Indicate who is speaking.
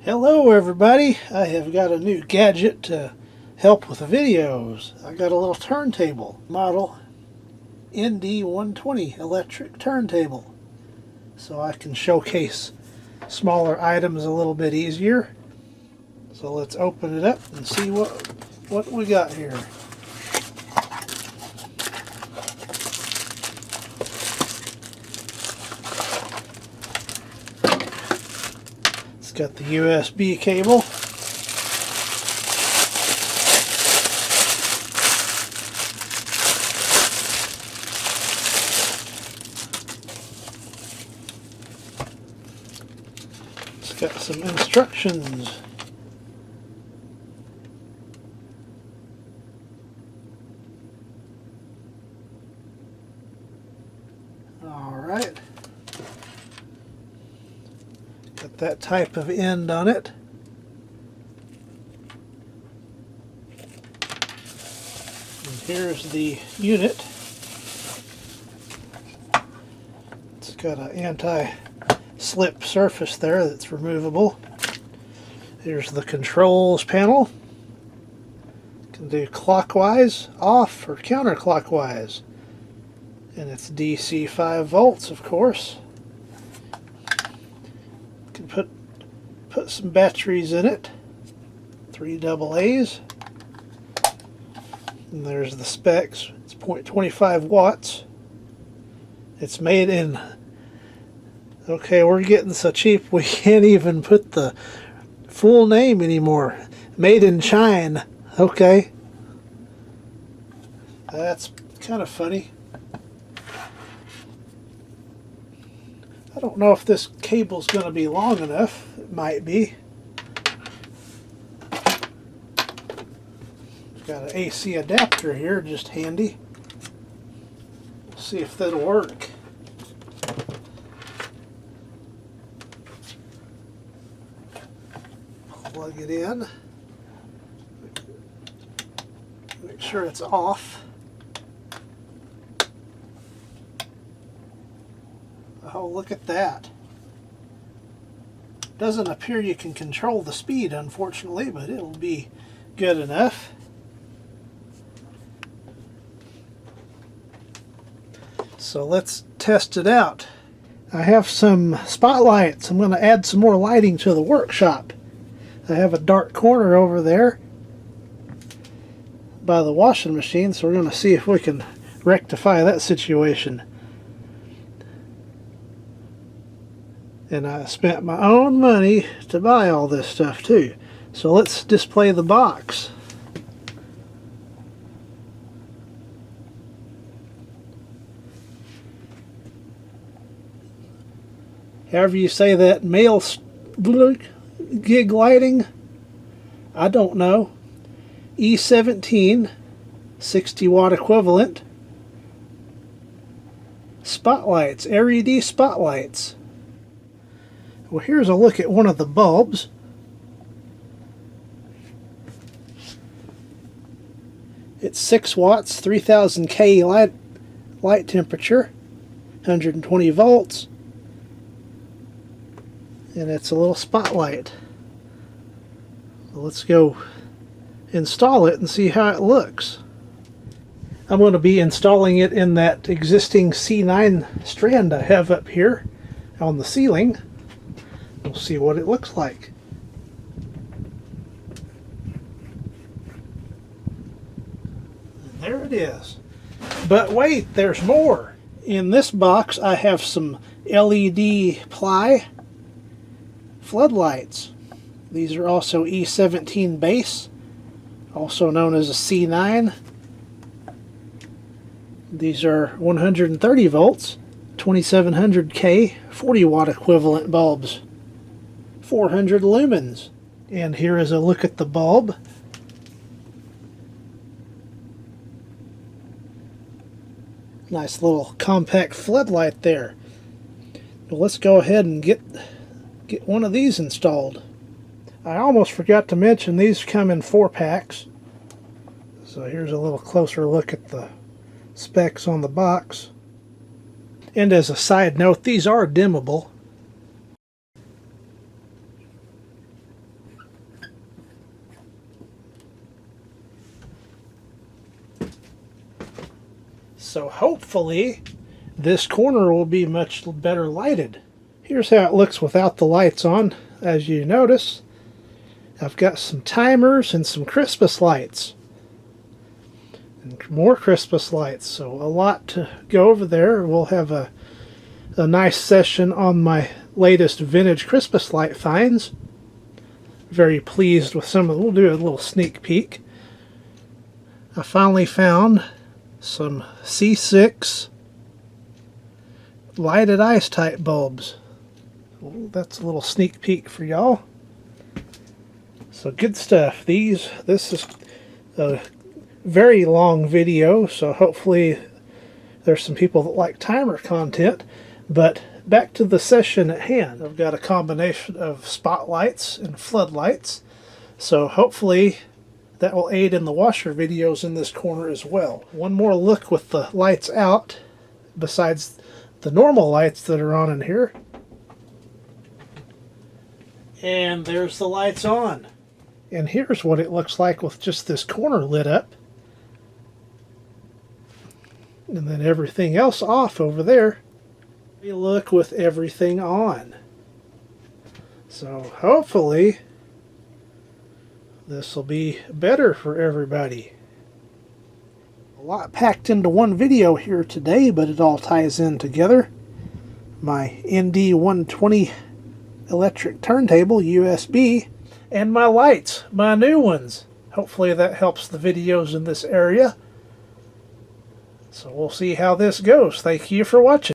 Speaker 1: Hello everybody, I have got a new gadget to help with videos. I got a little turntable, model ND120 electric turntable, so I can showcase smaller items a little bit easier. So let's open it up and see what we got here. It's got the USB cable. It's got some instructions. Alright. Got that type of end on it. And here's the unit. It's got an anti-slip surface there that's removable. Here's the controls panel. Can do clockwise, off, or counterclockwise. And it's DC 5 volts, of course. Can put some batteries in it. 3 AA's. And there's the specs. It's 0.25 watts. It's made in... Okay, we're getting so cheap we can't even put the full name anymore. Made in China. Okay. That's kind of funny. I don't know if this cable's going to be long enough. It might be. Got an AC adapter here, just handy. We'll see if that'll work. Plug it in. Make sure it's off. Oh, look at that. Doesn't appear you can control the speed, unfortunately, but it'll be good enough. So let's test it out. I have some spotlights. I'm going to add some more lighting to the workshop. I have a dark corner over there by the washing machine, so we're going to see if we can rectify that situation. And I spent my own money to buy all this stuff too. So let's display the box. However you say that, male gig lighting, I don't know. E17, 60 watt equivalent. Spotlights, LED spotlights. Well, here's a look at one of the bulbs. It's 6 watts, 3000 K light temperature, 120 volts, and it's a little spotlight. So let's go install it and see how it looks. I'm going to be installing it in that existing C9 strand I have up here on the ceiling. We'll see what it looks like. And there it is. But wait, there's more. In this box I have some LED ply floodlights. These are also E17 base, also known as a C9. These are 130 volts, 2700 K, 40 watt equivalent bulbs. 400 lumens. And here is a look at the bulb. Nice little compact floodlight there. Well, let's go ahead and get one of these installed. I almost forgot to mention these come in 4 packs. So here's a little closer look at the specs on the box. And as a side note, these are dimmable. So hopefully this corner will be much better lighted. Here's how it looks without the lights on. As you notice, I've got some timers and some Christmas lights. And more Christmas lights, so a lot to go over there. We'll have a nice session on my latest vintage Christmas light finds. Very pleased with some of them. We'll do a little sneak peek. I finally found some C6 lighted ice type bulbs. That's a little sneak peek for y'all. So good stuff. This is a very long video, so hopefully there's some people that like timer content. But back to the session at hand. I've got a combination of spotlights and floodlights, so hopefully that will aid in the washer videos in this corner as well. One more look with the lights out, besides the normal lights that are on in here. And there's the lights on. And here's what it looks like with just this corner lit up. And then everything else off over there. We look with everything on. So hopefully this will be better for everybody. A lot packed into one video here today, but it all ties in together. My ND120 electric turntable, USB, and my lights, my new ones. Hopefully that helps the videos in this area. So we'll see how this goes. Thank you for watching.